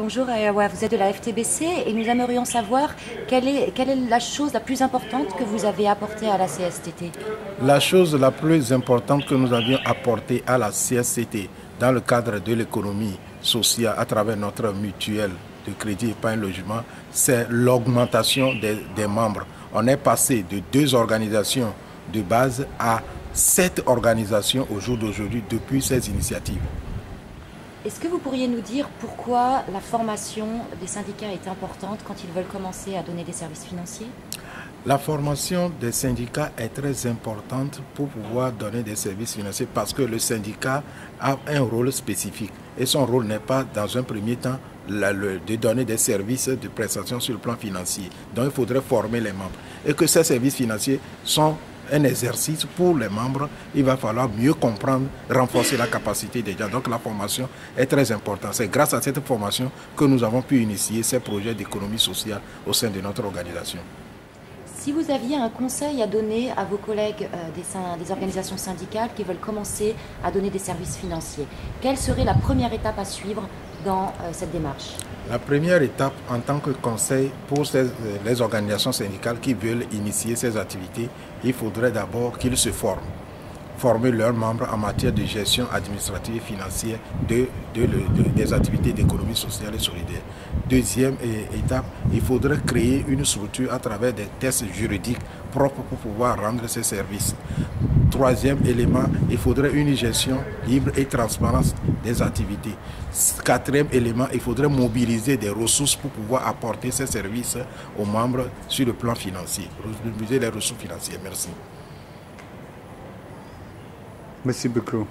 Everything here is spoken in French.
Bonjour, vous êtes de la FTBC et nous aimerions savoir quelle est la chose la plus importante que vous avez apportée à la CSTT. La chose la plus importante que nous avions apportée à la CSCT dans le cadre de l'économie sociale à travers notre mutuelle de crédit épargne logement, c'est l'augmentation des membres. On est passé de 2 organisations de base à 7 organisations au jour d'aujourd'hui depuis ces initiatives. Est-ce que vous pourriez nous dire pourquoi la formation des syndicats est importante quand ils veulent commencer à donner des services financiers? La formation des syndicats est très importante pour pouvoir donner des services financiers parce que le syndicat a un rôle spécifique et son rôle n'est pas dans un premier temps de donner des services de prestation sur le plan financier. Donc il faudrait former les membres et que ces services financiers sont un exercice pour les membres. Il va falloir mieux comprendre, renforcer la capacité des gens. Donc la formation est très importante. C'est grâce à cette formation que nous avons pu initier ces projets d'économie sociale au sein de notre organisation. Si vous aviez un conseil à donner à vos collègues des organisations syndicales qui veulent commencer à donner des services financiers, quelle serait la première étape à suivre dans cette démarche? La première étape en tant que conseil pour les organisations syndicales qui veulent initier ces activités, il faudrait d'abord qu'ils se forment. Former leurs membres en matière de gestion administrative et financière des activités d'économie sociale et solidaire. Deuxième étape, il faudrait créer une structure à travers des tests juridiques propres pour pouvoir rendre ces services. Troisième élément, il faudrait une gestion libre et transparente des activités. Quatrième élément, il faudrait mobiliser des ressources pour pouvoir apporter ces services aux membres sur le plan financier. Mobiliser les ressources financières. Merci. Merci beaucoup.